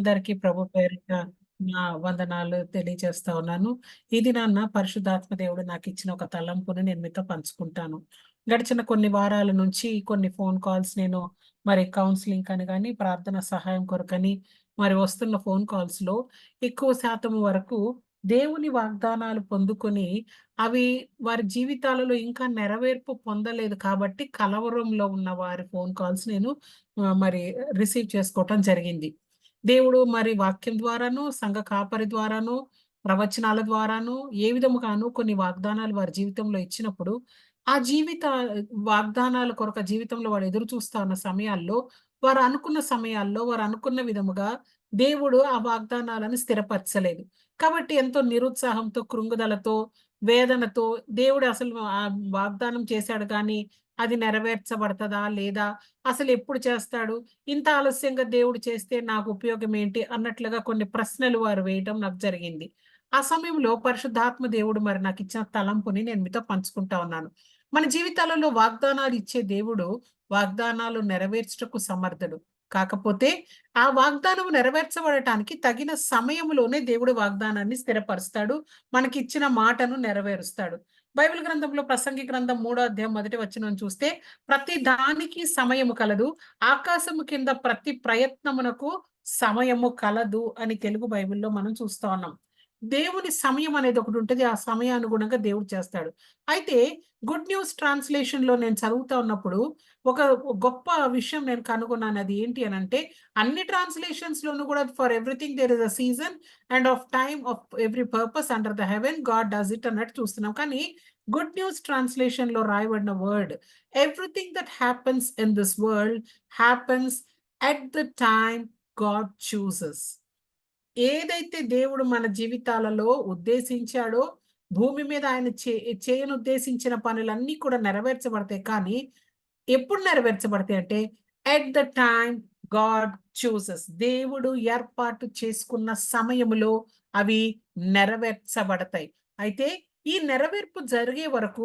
అందరికీ ప్రభు పేరిట నా వందనాలు తెలియజేస్తా ఉన్నాను. ఇది నాన్న పరిశుద్ధాత్మ దేవుడు నాకిచ్చిన ఒక తలంపుని నేను మీతో పంచుకుంటాను. గడిచిన కొన్ని వారాల నుంచి కొన్ని ఫోన్ కాల్స్ నేను మరి కౌన్సెలింగ్ అని గాని, ప్రార్థన సహాయం కొరకని మరి వస్తున్న ఫోన్ కాల్స్‌లో ఎక్కువ శాతం వరకు దేవుని వాగ్దానాలు పొందుకొని, అవి వారి జీవితాలలో ఇంకా నెరవేర్పు పొందలేదు కాబట్టి కలవరంలో ఉన్న వారి ఫోన్ కాల్స్ నేను మరి రిసీవ్ చేసుకోవటం జరిగింది. దేవుడు మరి వాక్యం ద్వారాను, సంఘ కాపరి ద్వారాను, ప్రవచనాల ద్వారాను, ఏ విధముగాను కొన్ని వాగ్దానాలు వారి జీవితంలో ఇచ్చినప్పుడు, ఆ వాగ్దానాల కొరకు జీవితంలో వాడు ఎదురు చూస్తా ఉన్న సమయాల్లో, వారు అనుకున్న సమయాల్లో, వారు అనుకున్న విధముగా దేవుడు ఆ వాగ్దానాలను స్థిరపరచలేదు. కాబట్టి ఎంతో నిరుత్సాహంతో, కృంగుదలతో, వేదనతో దేవుడు అసలు వాగ్దానం చేశాడు గానీ, అది నెరవేర్చబడతదా? లేదా? అసలెప్పుడు చేస్తాడు? ఇంత ఆలస్యంగా దేవుడు చేస్తే నాకు ఉపయోగం ఏంటి? అన్నట్లుగా కొన్ని ప్రశ్నలు వారు వేయటం నాకు జరిగింది. ఆ సమయంలో పరిశుద్ధాత్మ దేవుడు మరి నాకిచ్చిన తలంపుని నేను మీతో పంచుకుంటా ఉన్నాను. మన జీవితాలలో వాగ్దానాలు ఇచ్చే దేవుడు వాగ్దానాలు నెరవేర్చుటకు సమర్థుడు. కాకపోతే ఆ వాగ్దానం నెరవేర్చబడటానికి తగిన సమయంలోనే దేవుడు వాగ్దానాన్ని స్థిరపరుస్తాడు. మనకిచ్చిన మాటను నెరవేరుస్తాడు. బైబిల్ గ్రంథంలో ప్రసంగి గ్రంథం 3 అధ్యాయం మొదటి వచనం చూస్తే, ప్రతి దానికి సమయము కలదు. ఆకాశము కింద ప్రతి ప్రయత్నమునకు సమయము కలదు అని తెలుగు బైబిల్‌లో మనం చూస్తా ఉన్నాం. దేవుని సమయం అనేది ఒకటుంటది. ఆ సమయానుగుణంగా దేవుడు చేస్తాడు. అయితే గుడ్ న్యూస్ ట్రాన్స్‌లేషన్‌లో నేను చదువుతా ఉన్నప్పుడు ఒక గొప్ప విషయం నేను కనుగొన్నాను. అది ఏంటి అనంటే, అన్ని ట్రాన్స్‌లేషన్స్‌లోనూ గూడా for everything there is a season and of time of every purpose under the heaven God does it అన్నట్టు చూస్తున్నాం. కానీ గుడ్ న్యూస్ ట్రాన్స్‌లేషన్‌లో రాయబడిన word everything that happens in this world happens at the time God chooses. ఏదైతే దేవుడు మన జీవితాలలో ఉద్దేశించాడో, భూమి మీద ఆయన చేయనుద్దేశించిన పనులన్నీ కూడా నెరవేర్చబడతాయి. కానీ, ఎప్పుడు నెరవేర్చబడతాయి అంటే, at the time God chooses. దేవుడు ఏర్పాటు చేసుకున్న సమయములో అవి నెరవేర్చబడతాయి. అయితే ఈ నెరవేర్పు జరిగే వరకు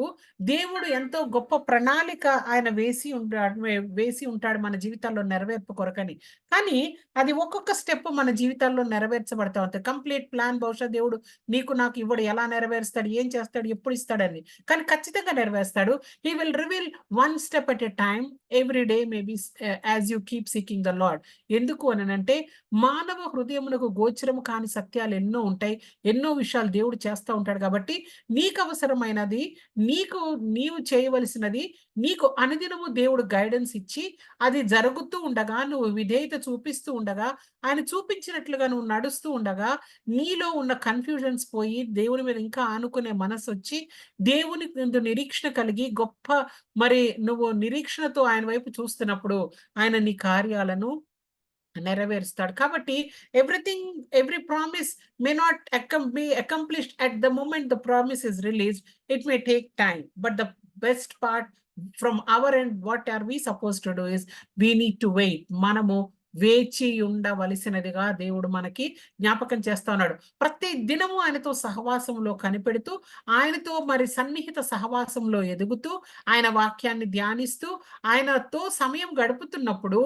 దేవుడు ఎంతో గొప్ప ప్రణాళిక ఆయన వేసి ఉంటాడు మన జీవితాల్లో నెరవేర్పు కొరకని. కానీ అది ఒక్కొక్క స్టెప్ మన జీవితాల్లో నెరవేర్చబడతా ఉంటది. కంప్లీట్ ప్లాన్ బహుశా దేవుడు నీకు నాకు ఇవ్వడు. ఎలా నెరవేరుస్తాడు? ఏం చేస్తాడు? ఎప్పుడు ఇస్తాడని. కానీ ఖచ్చితంగా నెరవేరుస్తాడు. He will reveal one step at a time every day maybe as you keep seeking the Lord. ఎందుకు అనంటే మానవ హృదయమునకు గోచరము కాని సత్యాలు ఎన్నో ఉంటాయి. ఎన్నో విషయాలు దేవుడు చేస్తా ఉంటాడు కాబట్టి నీకవసరమైనది, నీవు చేయవలసినది, నీకు అనుదినము దేవుడు గైడెన్స్ ఇచ్చి, అది జరుగుతూ ఉండగా, నువ్వు విధేయత చూపిస్తూ ఉండగా, ఆయన చూపించినట్లుగా నువ్వు నడుస్తూ ఉండగా, నీలో ఉన్న కన్‌ఫ్యూజన్స్ పోయి, దేవుని మీద ఇంకా ఆనుకునే మనసొచ్చి, దేవుని యందు నిరీక్షణ కలిగి, గొప్ప మరి నువ్వు నిరీక్షణతో ఆయన వైపు చూస్తున్నప్పుడు, ఆయన నీ కార్యాలను నెరవేరుస్తాడు. కాబట్టి everything every promise may not be accomplished at the moment the promise is released. It may take time. But the best part from our end what are we supposed to do is we need to wait. మనము వేచి ఉండవలసినదిగా దేవుడు మనకి జ్ఞాపకం చేస్తా ఉన్నాడు. ప్రతి దినము ఆయనతో సహవాసంలో కనిపెడుతూ, ఆయనతో మరి సన్నిహిత సహవాసంలో ఎదుగుతూ, ఆయన వాక్యాన్ని ధ్యానిస్తూ, ఆయనతో సమయం గడుపుతున్నప్పుడు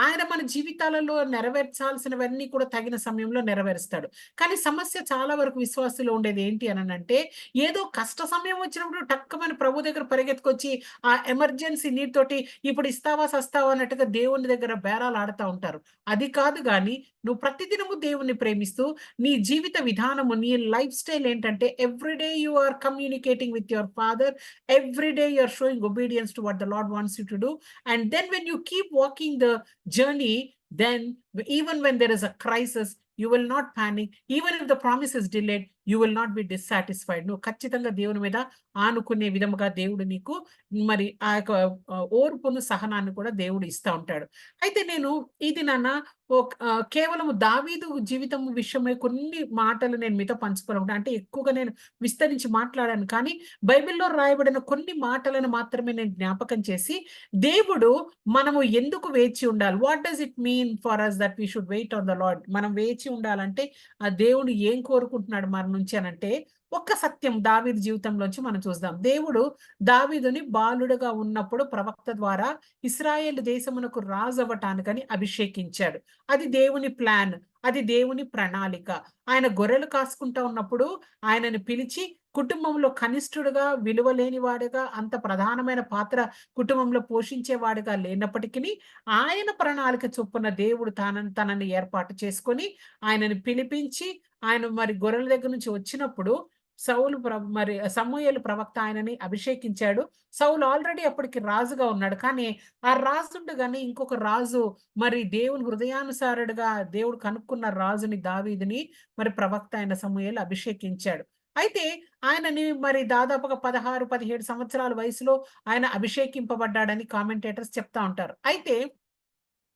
ఆయన మన జీవితాలలో నెరవేర్చాల్సినవన్నీ కూడా తగిన సమయంలో నెరవేరుస్తాడు. కానీ సమస్య చాలా వరకు విశ్వాసులో ఉండేది ఏంటి అనంటే, ఏదో కష్ట సమయం వచ్చినప్పుడు టక్కుమని ప్రభు దగ్గర పరిగెత్తుకొచ్చి, ఆ ఎమర్జెన్సీ నీడ్ తోటి ఇప్పుడు ఇస్తావా? సస్తావా? అన్నట్టుగా దేవుని దగ్గర బేరాలు ఆడుతా ఉంటారు. అది కాదు గానీ, నువ్వు ప్రతిదినము దేవుణ్ణి ప్రేమిస్తూ, నీ జీవిత విధానము, నీ లైఫ్ స్టైల్ ఏంటంటే, every day you are communicating with your father. Every day you are showing obedience to what the Lord wants you to do. And then when you keep walking the journey, then even when there is a crisis, you will not panic. Even if the promise is delayed, you will not be dissatisfied. నువ్వు ఖచ్చితంగా దేవుని మీద ఆనుకునే విధముగా దేవుడు నీకు మరి ఆ యొక్క ఓర్పును, సహనాన్ని కూడా దేవుడు ఇస్తా ఉంటాడు. అయితే నేను ఇది నాన్న కేవలము దావీదు జీవితం విషయమై కొన్ని మాటలు నేను మీతో పంచుకోవాలనుకుంటున్నా. అంటే ఎక్కువగా నేను విస్తరించి మాట్లాడాను. కానీ బైబిల్‌లో రాయబడిన కొన్ని మాటలను మాత్రమే నేను జ్ఞాపకం చేసి, దేవుడు మనము ఎందుకు వేచి ఉండాలి? What does it mean for us that we should wait on the Lord? మనం వేచి ఉండాలంటే, ఆ దేవుడు ఏం కోరుకుంటున్నాడు మన నుంచి అనంటే, ఒక్క సత్యం దావీదు జీవితంలోంచి మనం చూద్దాం. దేవుడు దావీదుని బాలుడుగా ఉన్నప్పుడు ప్రవక్త ద్వారా ఇశ్రాయేలు దేశమునకు రాజవ్వటానికని అభిషేకించాడు. అది దేవుని ప్లాన్. అది దేవుని ప్రణాళిక. ఆయన గొర్రెలు కాసుకుంటా ఉన్నప్పుడు ఆయనని పిలిచి కుటుంబంలో కనిష్ఠుడుగా, విలువ లేనివాడుగా, అంత ప్రధానమైన పాత్ర కుటుంబంలో పోషించేవాడుగా లేనప్పటికిని, ఆయన ప్రణాళిక చొప్పున దేవుడు తనని ఏర్పాటు చేసుకొని, ఆయనని పిలిపించి, ఆయన మరి గొర్రెల దగ్గర నుంచి వచ్చినప్పుడు మరి సమూయేలు ప్రవక్త ఆయనని అభిషేకించాడు. సౌలు ఆల్రెడీ అప్పటికి రాజుగా ఉన్నాడు. కానీ, ఆ రాజుండగానే ఇంకొక రాజు మరి దేవుని హృదయానుసారుడుగా దేవుడు కనుక్కున్న రాజుని దావీదుని మరి ప్రవక్త అయిన సమూయేలు అభిషేకించాడు. అయితే ఆయనని మరి దాదాపుగా 16, 17 సంవత్సరాల వయసులో ఆయన అభిషేకింపబడ్డాడని కామెంటేటర్స్ చెప్తా ఉంటారు. అయితే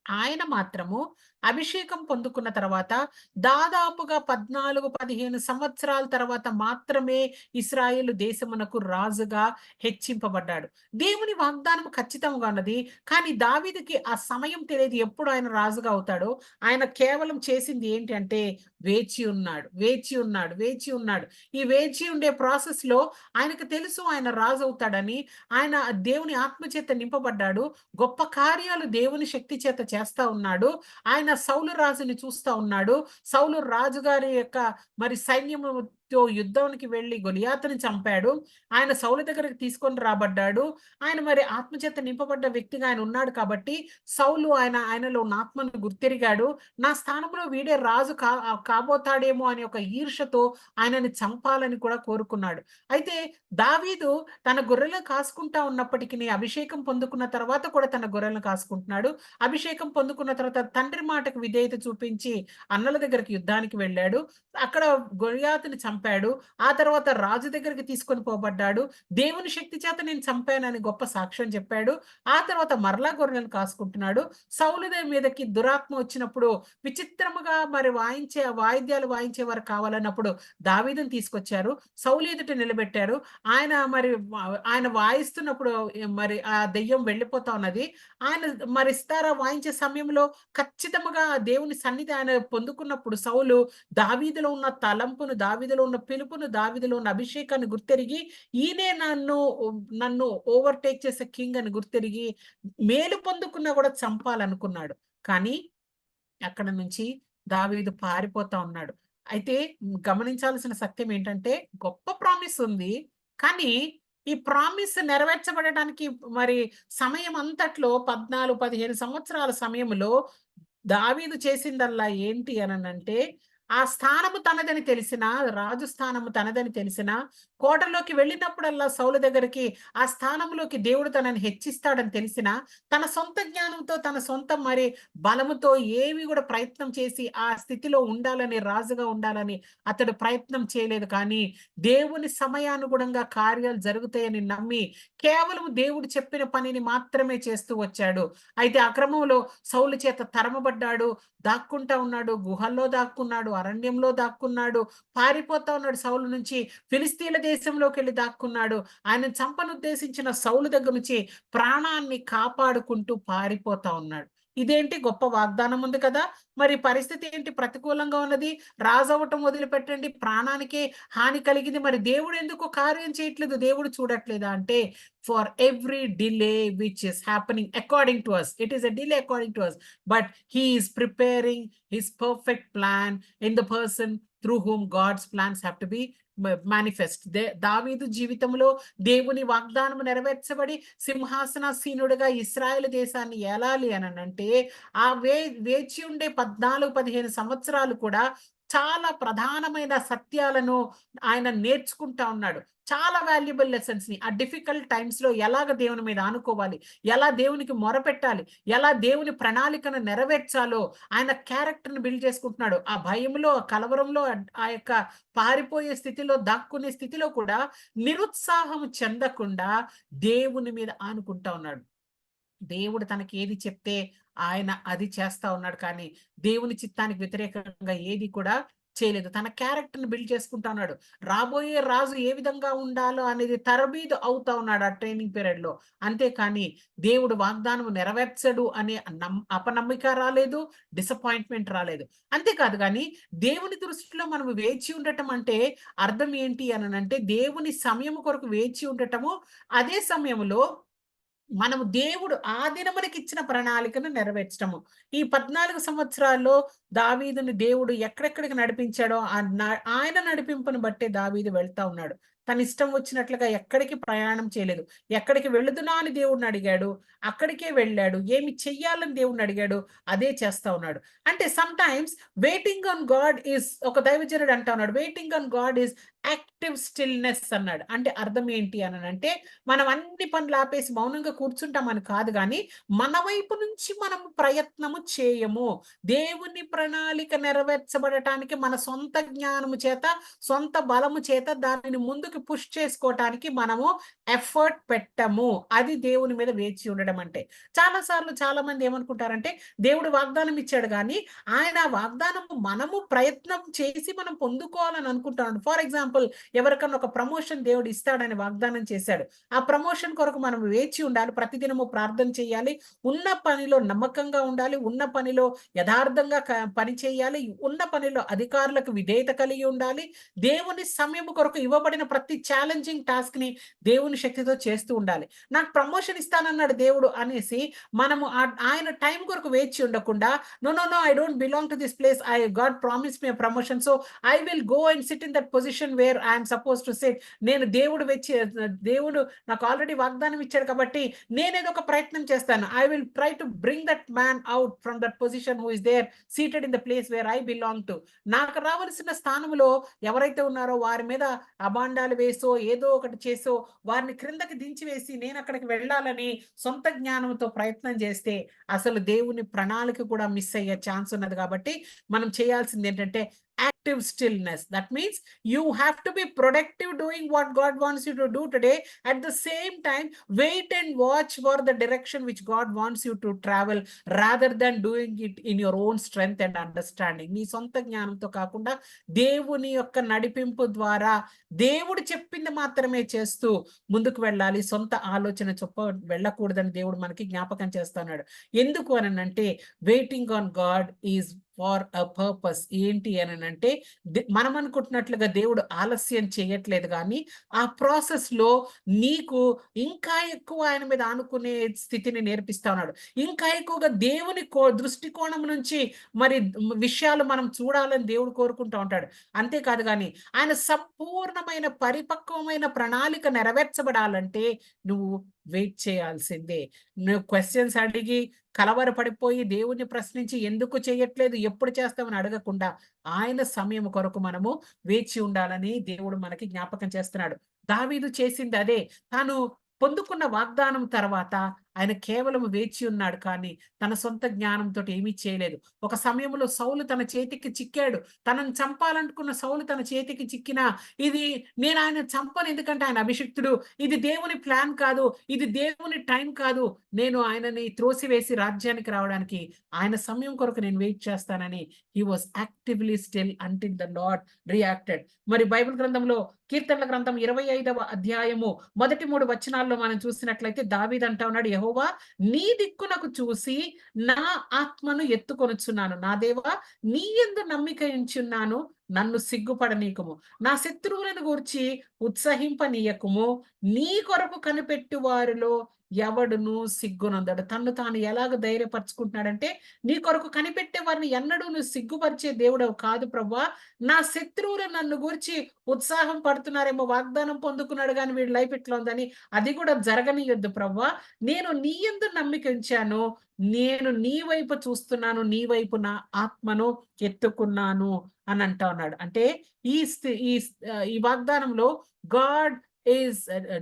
ఆయన మాత్రము అభిషేకం పొందుకున్న తర్వాత దాదాపుగా 14, 15 సంవత్సరాల తర్వాత మాత్రమే ఇశ్రాయేలు దేశమునకు రాజుగా హెచ్చింపబడ్డాడు. దేవుని వాగ్దానం ఖచ్చితంగా ఉన్నది. కానీ దావీదుకి ఆ సమయం తెలియదు ఎప్పుడు ఆయన రాజుగా అవుతాడో. ఆయన కేవలం చేసింది ఏంటి అంటే వేచి ఉన్నాడు. వేచి ఉన్నాడు. వేచి ఉన్నాడు. ఈ వేచి ఉండే ప్రాసెస్‌లో ఆయనకు తెలుసు ఆయన రాజు అవుతాడని. ఆయన దేవుని ఆత్మ చేత నింపబడ్డాడు. గొప్ప కార్యాలు దేవుని శక్తి చేత చేస్తా ఉన్నాడు. ఆయన సౌలు రాజుని చూస్తా ఉన్నాడు. సౌలు రాజుగారి యొక్క మరి సైన్యముతో యుద్ధానికి వెళ్లి గొలియాతుని చంపాడు. ఆయన సౌలు దగ్గరికి తీసుకొని రాబడ్డాడు. ఆయన మరి ఆత్మచేత నింపబడ్డ వ్యక్తిగా ఆయన ఉన్నాడు కాబట్టి సౌలు ఆయనలో ఉన్న ఆత్మను గుర్తెరిగాడు. నా స్థానంలో వీడే రాజు కాబోతాడేమో అనే ఒక ఈర్ష్యతో ఆయనని చంపాలని కూడా కోరుకున్నాడు. అయితే దావీదు తన గొర్రెలను కాసుకుంటా ఉన్నప్పటికిని అభిషేకం పొందుకున్న తర్వాత కూడా తన గొర్రెలను కాసుకుంటున్నాడు. అభిషేకం పొందుకున్న తర్వాత తండ్రి మాటకు విధేయత చూపించి అన్నల దగ్గరికి యుద్ధానికి వెళ్ళాడు. అక్కడ గొలియాతుని చంపాడు. ఆ తర్వాత రాజు దగ్గరికి తీసుకొని పోబడ్డాడు. దేవుని శక్తి చేత నేను చంపానని గొప్ప సాక్ష్యం చెప్పాడు. ఆ తర్వాత మరలా గొర్రెలను కాసుకుంటున్నాడు. సౌలు మీదకి దురాత్మ వచ్చినప్పుడు విచిత్రముగా మరి వాయిద్యాలు వాయించేవారు కావాలన్నప్పుడు దావీదుని తీసుకొచ్చారు. సౌలు ఎదుట నిలబెట్టారు. ఆయన వాయిస్తున్నప్పుడు మరి ఆ దెయ్యం వెళ్ళిపోతా ఉన్నది. ఆయన మరి సితారా వాయించే సమయంలో ఖచ్చితముగా దేవుని సన్నిధి ఆయన పొందుకున్నప్పుడు సౌలు దావీదులో ఉన్న తలంపును, దావీదులో ఉన్న పిలుపును, దావీదులో ఉన్న అభిషేకాన్ని గుర్తెరిగి ఈయనే నన్ను ఓవర్‌టేక్ చేసే కింగ్ అని గుర్తెరిగి మేలు పొందుకున్నా కూడా చంపాలనుకున్నాడు. కానీ అక్కడ నుంచి దావీదు పారిపోతా ఉన్నాడు. అయితే గమనించాల్సిన సత్యం ఏంటంటే గొప్ప ప్రామిస్ ఉంది. కానీ ఈ ప్రామిస్ నెరవేర్చబడడానికి మరి సమయం అంతట్లో 14, 15 సంవత్సరాల సమయంలో దావీదు చేసిందల్లా ఏంటి అననంటే, ఆ స్థానము తనదని తెలిసినా, రాజు స్థానము తనదని తెలిసినా, కోటలోకి వెళ్ళినప్పుడల్లా సౌలు దగ్గరికి ఆ స్థానంలోకి దేవుడు తనని హెచ్చిస్తాడని తెలిసినా, తన సొంత జ్ఞానంతో, తన సొంత మరి బలముతో ఏమి గూడా ప్రయత్నం చేసి ఆ స్థితిలో ఉండాలని, రాజుగా ఉండాలని అతడు ప్రయత్నం చేయలేదు. కానీ దేవుని సమయానుగుణంగా కార్యాలు జరుగుతాయని నమ్మి, కేవలం దేవుడు చెప్పిన పనిని మాత్రమే చేస్తూ వచ్చాడు. అయితే ఆ క్రమంలో సౌలు చేత తరమబడ్డాడు. దాక్కుంటా ఉన్నాడు. గుహల్లో దాక్కున్నాడు. అరణ్యంలో దాక్కున్నాడు. పారిపోతా ఉన్నాడు సౌలు నుంచి. ఫిలిస్తీన్ల దేశంలోకెళ్ళి దాక్కున్నాడు. ఆయనను చంపనుద్దేశించిన సౌలు దగ్గర నుంచి ప్రాణాన్ని కాపాడుకుంటూ పారిపోతా ఉన్నాడు. ఇదేంటి గొప్ప వాగ్దానం ఉంది కదా! మరి పరిస్థితి ఏంటి ప్రతికూలంగా ఉన్నది. రాజవ్వటం వదిలిపెట్టండి. ప్రాణానికే హాని కలిగింది. మరి దేవుడెందుకు కార్యం చేయట్లేదు? దేవుడు చూడట్లేదా అంటే for every delay which is happening according to us. It is a delay according to us. But he is preparing his perfect plan in the person through whom God's plans have to be manifest. దావీదు జీవితంలో దేవుని వాగ్దానం నెరవేర్చబడి సింహాసనాసీనుడిగా ఇశ్రాయేలు దేశాన్ని ఏలాలి అననంటే ఆ వేచి ఉండే 14, 15 సంవత్సరాలు కూడా చాలా ప్రధానమైన సత్యాలను ఆయన నేర్చుకుంటా ఉన్నాడు. చాలా వాల్యుబుల్ లెసన్స్‌ని ఆ డిఫికల్ట్ టైమ్స్‌లో ఎలాగ దేవుని మీద ఆనుకోవాలి, ఎలా దేవునికి మొరపెట్టాలి, ఎలా దేవుని ప్రణాళికను నెరవేర్చాలో ఆయన క్యారెక్టర్‌ని బిల్డ్ చేసుకుంటున్నాడు. ఆ భయంలో, ఆ కలవరంలో ఆ యొక్క పారిపోయే స్థితిలో, దాక్కునే స్థితిలో కూడా నిరుత్సాహం చెందకుండా దేవుని మీద ఆనుకుంటా ఉన్నాడు. దేవుడు తనకేది చెప్తే ఆయన అది చేస్తా ఉన్నాడు కానీ, దేవుని చిత్తానికి వ్యతిరేకంగా ఏది కూడా చేయలేదు. తన క్యారెక్టర్‌ని బిల్డ్ చేసుకుంటా ఉన్నాడు. రాబోయే రాజు ఏ విధంగా ఉండాలో అనేది తరబీదు అవుతా ఉన్నాడు ఆ ట్రైనింగ్ పీరియడ్‌లో. అంతేకాని దేవుడు వాగ్దానం నెరవేర్చడు అనే అపనమ్మిక రాలేదు. డిసప్పాయింట్‌మెంట్ రాలేదు. అంతేకాదు గాని దేవుని దృష్టిలో మనం వేచి ఉండటం అంటే అర్థం ఏంటి అనంటే దేవుని సమయం కొరకు వేచి ఉండటము. అదే సమయంలో మనము దేవుడు ఆ దినమునకిచ్చిన ప్రణాళికను నెరవేర్చటము. ఈ 14 సంవత్సరాల్లో దావీదుని దేవుడు ఎక్కడెక్కడికి నడిపించాడో ఆయన నడిపింపును బట్టే దావీదు వెళ్తా ఉన్నాడు. తన ఇష్టం వచ్చినట్లుగా ఎక్కడికి ప్రయాణం చేయలేదు. ఎక్కడికి వెళుదునా అని దేవుడిని అడిగాడు. అక్కడికే వెళ్ళాడు. ఏమి చెయ్యాలని దేవుడిని అడిగాడు. అదే చేస్తా ఉన్నాడు. అంటే sometimes waiting on God is ఒక దైవజనుడు అంటా ఉన్నాడు. Waiting on God is active stillness అన్నాడు. అంటే అర్థం ఏంటి అనంటే మనం అన్ని పనులు ఆపేసి మౌనంగా కూర్చుంటామని కాదు గానీ, మన వైపు నుంచి మనం ప్రయత్నము చేయము. దేవుని ప్రణాళిక నెరవేర్చబడటానికి మన సొంత జ్ఞానము చేత, సొంత బలము చేత దానిని ముందుకు పుష్ చేసుకోవటానికి మనము ఎఫర్ట్ పెట్టము. అది దేవుని మీద వేచి ఉండడం అంటే. చాలా సార్లు చాలామంది ఏమనుకుంటారంటే, దేవుడు వాగ్దానం ఇచ్చాడు గానీ, ఆయన ఆ వాగ్దానము మనము ప్రయత్నం చేసి మనం పొందుకోవాలని అనుకుంటాం. ఫర్ ఎగ్జాంపుల్ ఎవరికన్నా ఒక ప్రమోషన్ దేవుడు ఇస్తాడని వాగ్దానం చేశాడు. ఆ ప్రమోషన్ కొరకు మనం వేచి ఉండాలి. ప్రతిదినము ప్రార్థన చేయాలి. ఉన్న పనిలో నమ్మకంగా ఉండాలి. ఉన్న పనిలో యథార్థంగా పని చేయాలి. ఉన్న పనిలో అధికారులకు విధేయత కలిగి ఉండాలి. దేవుని సమయం కొరకు ఇవ్వబడిన ప్రతి ఛాలెంజింగ్ టాస్క్‌ని దేవుని శక్తితో చేస్తూ ఉండాలి. నాకు ప్రమోషన్ ఇస్తానన్నాడు దేవుడు అనేసి మనము ఆయన టైం కొరకు వేచి ఉండకుండా no, no, no, I don't belong to this place. God promised me a promotion. So, I will go and sit in that position where I am supposed to sit. నేను దేవుడు నాకు ఆల్రెడీ వాగ్దానం ఇచ్చాడు కాబట్టి నేనేదో ఒక ప్రయత్నం చేస్తాను. I will try to bring that man out from that position who is there seated in the place where I belong to. నాకు రావలసిన స్థానంలో ఎవరైతే ఉన్నారో వారి మీద అబాండాలు వేసో, ఏదో ఒకటి చేసో వారిని క్రిందకి దించివేసి నేను అక్కడికి వెళ్ళాలని సొంత జ్ఞానంతో ప్రయత్నం చేస్తే అసలు దేవుని ప్రణాళిక కూడా మిస్ అయ్యే ఛాన్స్ ఉన్నది కాబట్టి మనం చేయాల్సింది ఏంటంటే active stillness. That means you have to be productive doing what God wants you to do today. At the same time, wait and watch for the direction which God wants you to travel rather than doing it in your own strength and understanding. నీ సొంత జ్ఞానంతో కాకుండా దేవుని యొక్క నడిపింపు ద్వారా దేవుడు చెప్పింది మాత్రమే చేస్తూ ముందుకు వెళ్ళాలి. సొంత ఆలోచన చొప్ప వెళ్ళకూడదని దేవుడు మనకి జ్ఞాపకం చేస్తున్నాడు. ఎందుకు అనంటే waiting on God is for a purpose. ఏంటి అనంటే మనం అనుకుంటున్నట్లుగా దేవుడు ఆలస్యం చేయట్లేదు గానీ, ఆ ప్రాసెస్‌లో నీకు ఇంకా ఎక్కువ ఆయన మీద ఆనుకునే స్థితిని నేర్పిస్తా ఉన్నాడు. ఇంకా ఎక్కువగా దేవుని దృష్టికోణం నుంచి మరి విషయాలు మనం చూడాలని దేవుడు కోరుకుంటా ఉంటాడు. అంతేకాదు గానీ, ఆయన సంపూర్ణమైన పరిపక్వమైన ప్రణాళిక నెరవేర్చబడాలంటే నువ్వు వెయిట్ చేయాల్సిందే. నువ్వు క్వెషన్స్ అడిగి కలవరపడిపోయి దేవుణ్ణి ప్రశ్నించి ఎందుకు చేయట్లేదు, ఎప్పుడు చేస్తామని అడగకుండా ఆయన సమయం కొరకు మనము వేచి ఉండాలని దేవుడు మనకి జ్ఞాపకం చేస్తున్నాడు. దావీదు చేసింది అదే. తాను పొందుకున్న వాగ్దానం తర్వాత ఆయన కేవలం వేచి ఉన్నాడు కానీ తన సొంత జ్ఞానంతోటి ఏమీ చేయలేదు. ఒక సమయంలో సౌలు తన చేతికి చిక్కాడు. తనను చంపాలనుకున్న సౌలు తన చేతికి చిక్కినా ఇది నేను ఆయనను చంపను ఎందుకంటే ఆయన అభిషిక్తుడు. ఇది దేవుని ప్లాన్ కాదు. ఇది దేవుని టైం కాదు. నేను ఆయనని త్రోసివేసి రాజ్యానికి రావడానికి ఆయన సమయం కొరకు నేను వెయిట్ చేస్తానని he was actively still until the lord reacted. మరి బైబిల్ గ్రంథంలో కీర్తనల గ్రంథం 25వ అధ్యాయము మొదటి 3 వచనాల్లో మనం చూసినట్లయితే దావీదు అంటా ఉన్నాడు, యెహోవా నీ దిక్కునకు చూసి నా ఆత్మను ఎత్తుకొనుచున్నాను. నా దేవా నీ యందు నమ్మిక ఉంచున్నాను. నన్ను సిగ్గుపడనీకుము. నా శత్రువులను గూర్చి ఉత్సహింపనీయకుము. నీ కొరకు కనిపెట్టు వారిలో ఎవడును సిగ్గునందడు. తన్ను తాను ఎలాగ ధైర్యపరుచుకుంటున్నాడంటే, నీ కొరకు కనిపెట్టే వారిని ఎన్నడూ నువ్వు సిగ్గుపరిచే దేవుడవు కాదు ప్రభువా. నా శత్రువులు నన్ను గూర్చి ఉత్సాహం పడుతున్నారేమో, వాగ్దానం పొందుకున్నాడు గానీ వీడి లైఫ్ ఇట్లా ఉందని, అది కూడా జరగనీయొద్దు ప్రభువా. నేను నీ యందు నమ్మిక ఉంచాను. నేను నీ వైపు చూస్తున్నాను. నీ వైపు నా ఆత్మను ఎత్తుకున్నాను అని అంటా ఉన్నాడు. అంటే ఈ వాగ్దానంలో God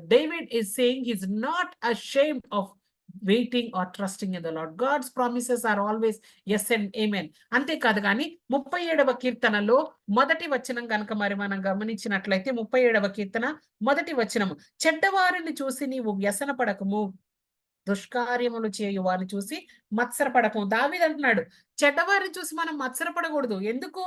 David is saying he's not ashamed of waiting or trusting in the Lord. God's promises are always yes and amen. అంతేకాదు గాని 37వ కీర్తనలో మొదటి వచనం గనుక మరి మనం గమనించినట్లయితే 37వ కీర్తన మొదటి వచనము, చెడ్డవారిని చూసి నీవు వ్యసనపడకుము, దుష్కార్యములు చేయు వారిని చూసి మత్సరపడకము. దావీదు అంటున్నాడు, చెడ్డవారిని చూసి మనం మత్సరపడకూడదు. ఎందుకు?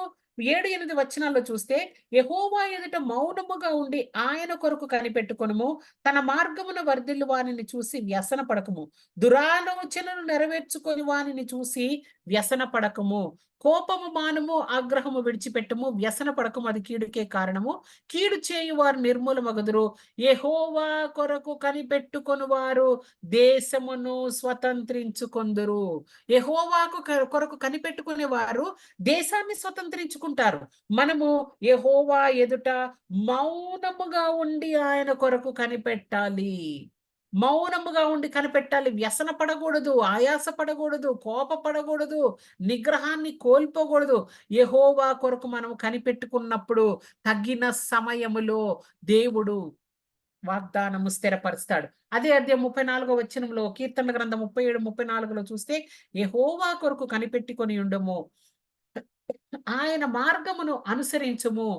7, 8 వచనాల్లో చూస్తే యెహోవా ఎదుట మౌనముగా ఉండి ఆయన కొరకు కనిపెట్టుకొనుము. తన మార్గమున వర్ధిల్లు వానిని చూసి వ్యసన పడకము. దురాలోచనను నెరవేర్చుకొని వానిని చూసి వ్యసన పడకము. కోపము మానుము, ఆగ్రహము విడిచిపెట్టుము, వ్యసన పడకము, అది కీడుకే కారణము. కీడు చేయువారు నిర్మూలమగుదురు. యెహోవా కొరకు కనిపెట్టుకొనువారు దేశమును స్వతంత్రించుకొందురు. యెహోవాకు కొరకు కనిపెట్టుకునేవారు దేశాన్ని స్వతంత్రించుకుంటారు. మనము యెహోవా ఎదుట మౌనముగా ఉండి ఆయన కొరకు కనిపెట్టాలి. మౌనముగా ఉండి కనిపెట్టాలి. వ్యసన పడకూడదు, ఆయాస పడకూడదు, కోపపడకూడదు, నిగ్రహాన్ని కోల్పోకూడదు. యెహోవా కొరకు మనం కనిపెట్టుకున్నప్పుడు తగిన సమయములో దేవుడు వాగ్దానము స్థిరపరుస్తాడు. అదే అధ్యాయం 34 వచనంలో, కీర్తనల గ్రంథం 37, 34లో చూస్తే యెహోవా కొరకు కనిపెట్టుకొని ఉండుము. ఆయన మార్గమును అనుసరించుము.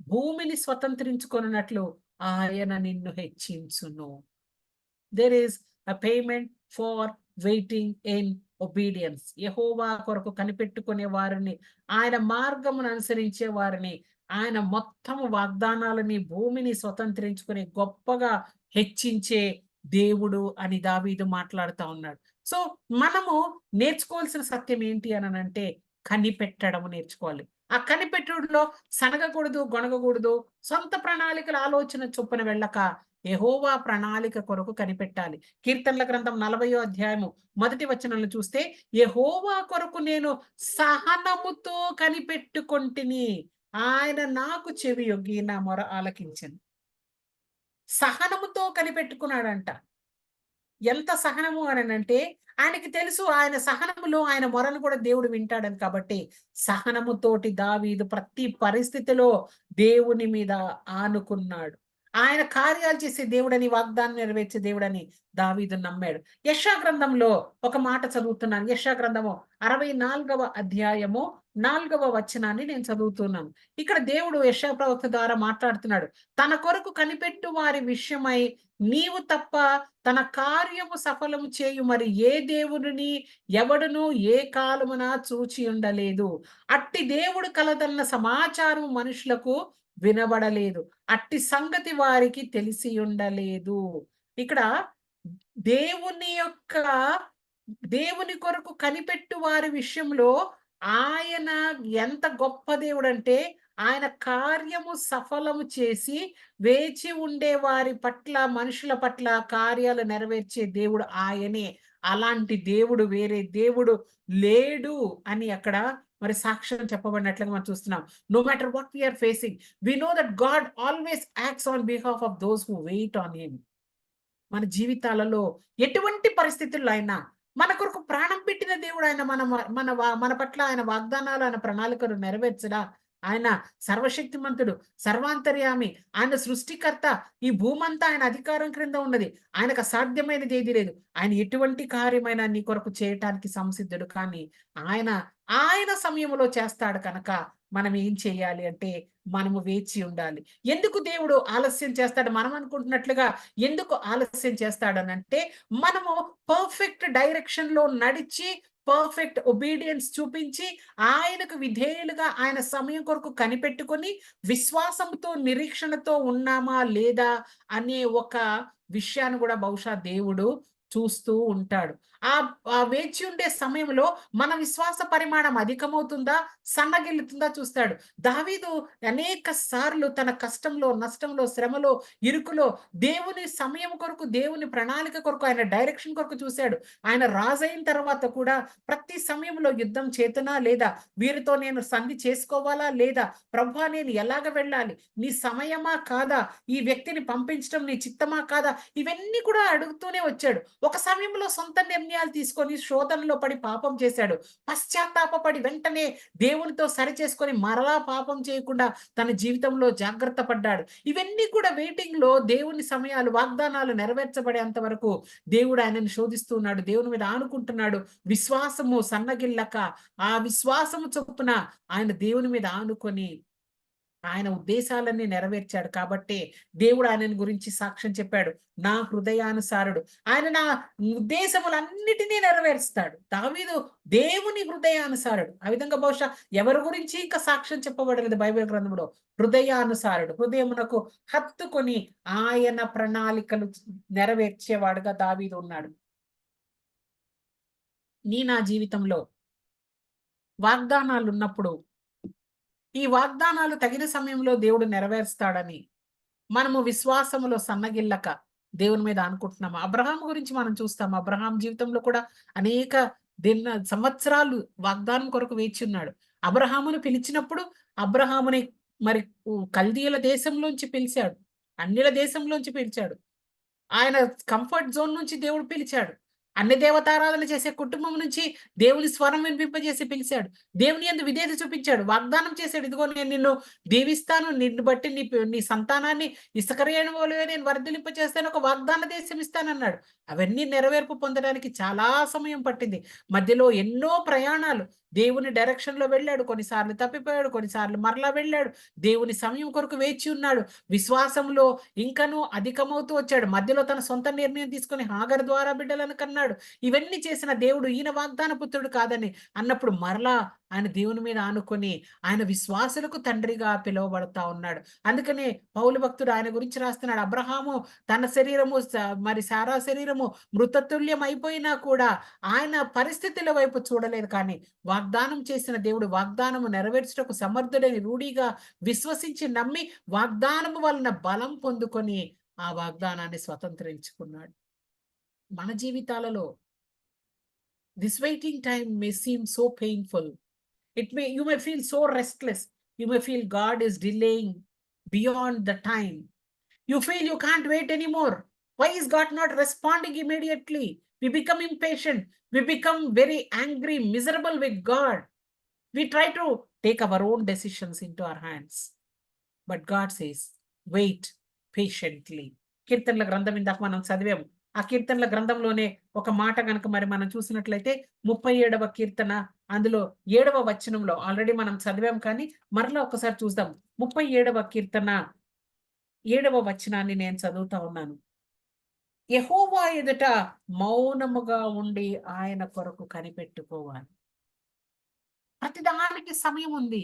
భూమిని స్వతంత్రించుకొనున్నట్లు ఆయన నిన్ను హెచ్చించును. There is a payment for waiting in obedience. Jehovah కొరకు కనిపెట్టుకునే వారిని, ఆయన మార్గమును అనుసరించే వారిని, ఆయన మొత్తము వాగ్దానాలని, భూమిని స్వతంత్రించుకుని గొప్పగా హెచ్చించే దేవుడు అని దావీదు మాట్లాడుతా ఉన్నాడు. సో మనము నేర్చుకోవాల్సిన సత్యం ఏంటి అనంటే కనిపెట్టడం నేర్చుకోవాలి. ఆ కనిపెట్టుడులో సనగకూడదు, గొణగకూడదు. సొంత ప్రణాళికల ఆలోచన చొప్పున వెళ్ళక యెహోవా ప్రణాళిక కొరకు కనిపెట్టాలి. కీర్తనల గ్రంథం 40వ అధ్యాయము మొదటి వచనంలో చూస్తే యెహోవా కొరకు నేను సహనముతో కనిపెట్టుకొంటిని. ఆయన నాకు చెవియొగ్గి నా మొర ఆలకించెను. సహనముతో కనిపెట్టుకున్నాడంట. ఎంత సహనము అనంటే, ఆయనకి తెలుసు ఆయన సహనములో ఆయన మొరను కూడా దేవుడు వింటాడని. కాబట్టి సహనముతోటి దావీదు ప్రతి పరిస్థితిలో దేవుని మీద ఆనుకున్నాడు. ఆయన కార్యాలు చేసే దేవుడని, వాగ్దానం నెరవేర్చే దేవుడని దావీదు నమ్మాడు. యెషయా గ్రంథంలో ఒక మాట చదువుతున్నాను. యెషయా గ్రంథము 64వ అధ్యాయము 4వ వచనాన్ని నేను చదువుతున్నాను. ఇక్కడ దేవుడు యెషయా ప్రవక్త ద్వారా మాట్లాడుతున్నాడు. తన కొరకు కనిపెట్టు వారి విషయమై నీవు తప్ప తన కార్యము సఫలము చేయు మరి ఏ దేవుడిని ఎవడును ఏ కాలమున చూచి ఉండలేదు. అట్టి దేవుడు కలదన్న సమాచారం మనుషులకు వినబడలేదు. అట్టి సంగతి వారికి తెలిసి ఉండలేదు. ఇక్కడ దేవుని యొక్క దేవుని కొరకు కనిపెట్టు వారి విషయంలో ఆయన ఎంత గొప్ప దేవుడంటే, ఆయన కార్యము సఫలము చేసి వేచి ఉండే వారి పట్ల, మనుషుల పట్ల కార్యాలు నెరవేర్చే దేవుడు ఆయనే. అలాంటి దేవుడు వేరే దేవుడు లేడు అని అక్కడ మరి సాక్ష్యం చెప్పబడినట్లుగా మనం చూస్తున్నాం. No matter what we are facing, we know that God always acts on behalf of those who wait on him. మన జీవితాలలో ఎటువంటి పరిస్థితుల్లో అయినా మన కొరకు ప్రాణం పెట్టిన దేవుడు ఆయన. మన పట్ల ఆయన వాగ్దానాలు, ఆయన ప్రణాళికలు నెరవేర్చడా. ఆయన సర్వశక్తిమంతుడు, సర్వాంతర్యామి, ఆయన సృష్టికర్త. ఈ భూమంతా ఆయన అధికారం క్రింద ఉన్నది. ఆయనకు అసాధ్యమైనది ఏది లేదు. ఆయన ఎటువంటి కార్యమైనా నీ కొరకు చేయటానికి సంసిద్ధుడు. కానీ ఆయన ఆయన సమయంలో చేస్తాడు కనుక మనం ఏం చేయాలి అంటే మనము వేచి ఉండాలి. ఎందుకు దేవుడు ఆలస్యం చేస్తాడు మనం అనుకుంటున్నట్లుగా ఎందుకు ఆలస్యం చేస్తాడనంటే, మనము పర్ఫెక్ట్ డైరెక్షన్‌లో నడిచి, పర్ఫెక్ట్ ఒబీడియన్స్ చూపించి, ఆయనకు విధేయులుగా ఆయన సమయం కొరకు కనిపెట్టుకొని, విశ్వాసంతో, నిరీక్షణతో ఉన్నామా లేదా అనే ఒక విషయాన్ని గూడా బహుశా దేవుడు చూస్తూ ఉంటాడు. ఆ వేచి ఉండే సమయంలో మన విశ్వాస పరిమాణం అధికమవుతుందా? సన్నగిల్లుతుందా చూస్తాడు. దావీదు అనేక సార్లు తన కష్టంలో, నష్టంలో, శ్రమలో, ఇరుకులో దేవుని సమయం కొరకు, దేవుని ప్రణాళిక కొరకు, ఆయన డైరెక్షన్ కొరకు చూసాడు. ఆయన రాజైన తర్వాత కూడా ప్రతి సమయంలో యుద్ధం చేతునా లేదా? వీరితో నేను సంధి చేసుకోవాలా లేదా? ప్రభువా నేను ఎలాగ వెళ్ళాలి? నీ సమయమా కాదా? ఈ వ్యక్తిని పంపించడం నీ చిత్తమా కాదా? ఇవన్నీ కూడా అడుగుతూనే వచ్చాడు. ఒక సమయంలో సొంత నిర్ణయాలు తీసుకొని శోధనలో పడి పాపం చేశాడు. పశ్చాత్తాపపడి వెంటనే దేవునితో సరిచేసుకొని మరలా పాపం చేయకుండా తన జీవితంలో జాగ్రత్త పడ్డాడు. ఇవన్నీ కూడా వెయిటింగ్‌లో దేవుని సమయాలు, వాగ్దానాలు నెరవేర్చబడేంత వరకు దేవుడు ఆయనను శోధిస్తున్నాడు. దేవుని మీద ఆనుకుంటున్నాడు. విశ్వాసము సన్నగిల్లక, ఆ విశ్వాసము చొప్పున ఆయన దేవుని మీద ఆనుకొని ఆయన ఉద్దేశాలన్నీ నెరవేర్చాడు కాబట్టే దేవుడు ఆయనను గురించి సాక్ష్యం చెప్పాడు. నా హృదయానుసారుడు. ఆయన నా ఉద్దేశములన్నిటినీ నెరవేరుస్తాడు. దావీదు దేవుని హృదయానుసారుడు. ఆ విధంగా బహుశా ఎవరి గురించి ఇంకా సాక్ష్యం చెప్పబడలేదు బైబిల్ గ్రంథంలో. హృదయానుసారుడు. హృదయమునకు హత్తుకొని ఆయన ప్రణాళికలు నెరవేర్చేవాడుగా దావీదు ఉన్నాడు. నా జీవితంలో వాగ్దానాలున్నప్పుడు ఈ వాగ్దానాలు తగిన సమయంలో దేవుడు నెరవేరుస్తాడని మనము విశ్వాసములో సన్నగిల్లక దేవుని మీద అనుకుంటున్నాము. అబ్రహాము గురించి మనం చూస్తాం. అబ్రహాం జీవితంలో కూడా అనేక సంవత్సరాలు వాగ్దానం కొరకు వేచి ఉన్నాడు. అబ్రహామును పిలిచినప్పుడు అబ్రహాముని మరి కల్దీయుల దేశంలోంచి పిలిచాడు. అన్యుల దేశంలోంచి పిలిచాడు. ఆయన కంఫర్ట్ జోన్ నుంచి దేవుడు పిలిచాడు. అన్ని దేవతారాధన చేసే కుటుంబం నుంచి దేవుని స్వరం వినిపింపజేసి పిలిచాడు. దేవుని యందు విధేయత చూపించాడు. వాగ్దానం చేశాడు. ఇదిగో నేను నిన్ను దీవిస్తాను. నిన్ను బట్టి నీ సంతానాన్ని ఇసుక రేణువులుగా నేను వర్ధిల్లింపచేస్తాను. ఒక వాగ్దాన దేశం ఇస్తానన్నాడు. అవన్నీ నెరవేర్పు పొందడానికి చాలా సమయం పట్టింది. మధ్యలో ఎన్నో ప్రయాణాలు. దేవుని డైరెక్షన్‌లో వెళ్ళాడు. కొన్నిసార్లు తప్పిపోయాడు. కొన్నిసార్లు మరలా వెళ్ళాడు. దేవుని సమయం కొరకు వేచి ఉన్నాడు. విశ్వాసంలో ఇంకనూ అధికమవుతూ వచ్చాడు. మధ్యలో తన సొంత నిర్ణయం తీసుకొని హాగరు ద్వారా బిడ్డలను కన్నాడు. ఇవన్నీ చేసిన దేవుడు ఈయన వాగ్దాన పుత్రుడు కాదని అన్నప్పుడు మరలా ఆయన దేవుని మీద ఆనుకొని ఆయన విశ్వాసులకు తండ్రిగా పిలువబడతా ఉన్నాడు. అందుకనే పౌలు భక్తుడు ఆయన గురించి రాస్తున్నాడు. అబ్రహాము తన శరీరము మరి సారా శరీరము మృతతుల్యం అయిపోయినా కూడా ఆయన పరిస్థితుల వైపు చూడలేదు. కానీ వాగ్దానం చేసిన దేవుడు వాగ్దానము నెరవేర్చుటకు సమర్థుడని రూఢిగా విశ్వసించి నమ్మి వాగ్దానము వలన బలం పొందుకొని ఆ వాగ్దానాన్ని స్వతంత్రించుకున్నాడు. మన జీవితాలలో this waiting time May seem so painful. You may feel so restless. You may feel God is delaying beyond the time. You feel you can't wait anymore. Why is God not responding immediately? We become impatient. We become very angry, miserable with God. We try to take our own decisions into our hands. But God says, wait patiently. కీర్తనల గ్రంథం ఇందాక మనం చదివాము. ఆ కీర్తనల గ్రంథంలోనే ఒక మాట గనుక మరి మనం చూసినట్లయితే 37వ కీర్తన అందులో 7వ వచనంలో ఆల్రెడీ మనం చదివాం కానీ మరలా ఒకసారి చూద్దాం. 37వ కీర్తన 7వ వచనాన్ని నేను చదువుతా ఉన్నాను. యెహోవా ఎదుట మౌనముగా ఉండి ఆయన కొరకు కనిపెట్టుకోవాలి. ప్రతిదానికి సమయం ఉంది.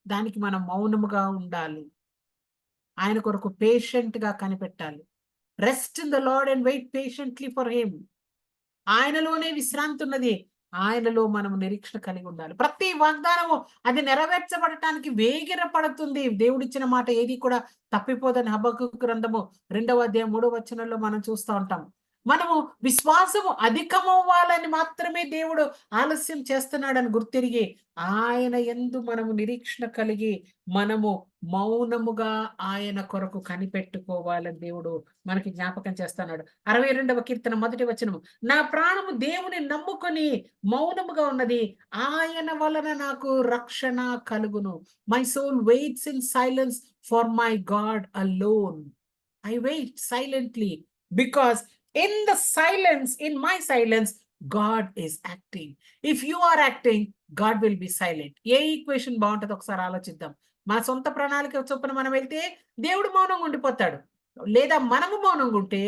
దానికి మనం మౌనముగా ఉండాలి. ఆయన కొరకు పేషెంట్‌గా కనిపెట్టాలి. Rest in the Lord and wait patiently for him. ఆయనలోనే విశ్రాంతి ఉన్నది. ఆయనలో మనము నిరీక్షణ కలిగి ఉండాలి. ప్రతి వాగ్దానము అది నెరవేర్చబడటానికి వేగిరపడుతుంది. దేవుడిచ్చిన మాట ఏది కూడా తప్పిపోదని హబక్కూకు గ్రంథము 2వ అధ్యాయం 3వ వచనంలో మనం చూస్తా ఉంటాం. మనము విశ్వాసము అధికమవ్వాలని మాత్రమే దేవుడు ఆలస్యం చేస్తున్నాడని గుర్తిరిగి ఆయన యందు మనము నిరీక్షణ కలిగి మనము మౌనముగా ఆయన కొరకు కనిపెట్టుకోవాలని దేవుడు మనకి జ్ఞాపకం చేస్తున్నాడు. 62వ కీర్తన 1వ వచనము, నా ప్రాణము దేవుని నమ్ముకొని మౌనముగా ఉన్నది. ఆయన వలన నాకు రక్షణ కలుగును. My soul waits in silence for my God alone. I wait silently because in the silence, in my silence, God is acting. If you are acting, God will be silent. A equation బాగుంటుందో ఒకసారి ఆలోచిద్దాం. మన సొంత ప్రణాళిక చొప్పున మనం వెళ్తే దేవుడు మౌనంగా ఉండిపోతాడు. లేదా మనము మౌనంగా ఉంటే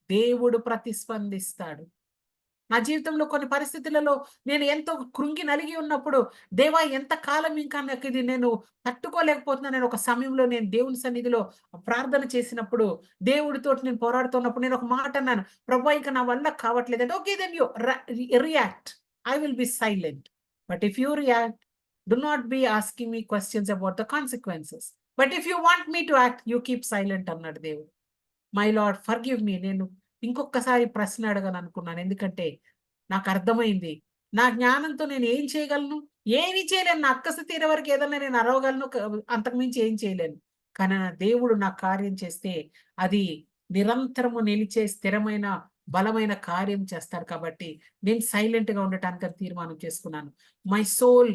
దేవుడు ప్రతిస్పందిస్తాడు. నా జీవితంలో కొన్ని పరిస్థితులలో నేను ఎంతో కృంగి నలిగి ఉన్నప్పుడు, దేవా ఎంత కాలం ఇంకా నాకు ఇది నేను తట్టుకోలేకపోతున్నాను. నేను ఒక సమయంలో నేను దేవుని సన్నిధిలో ప్రార్థన చేసినప్పుడు, దేవుడితోటి నేను పోరాడుతున్నప్పుడు నేను ఒక మాట అన్నాను. ప్రభువా ఇక నా వల్ల కావట్లేదు అంటే, okay then you react. I will be silent. But if you react, do not be asking me questions about the consequences. But if you want me to act, you keep silent అన్నాడు దేవుడు. My Lord forgive me. నేను ఇంకొకసారి ప్రశ్న అడగను అనుకున్నాను. ఎందుకంటే నాకు అర్థమైంది. నా జ్ఞానంతో నేను ఏం చేయగలను? ఏమి చేయలేను. నా అక్కసు తీరే వరకు ఏదన్నా నేను అరవగలను. అంతకు మించి ఏం చేయలేను. కానీ నా దేవుడు నా కార్యం చేస్తే అది నిరంతరము నిలిచే స్థిరమైన బలమైన కార్యం చేస్తారు కాబట్టి నేను సైలెంట్‌గా ఉండటానికి తీర్మానం చేసుకున్నాను. My soul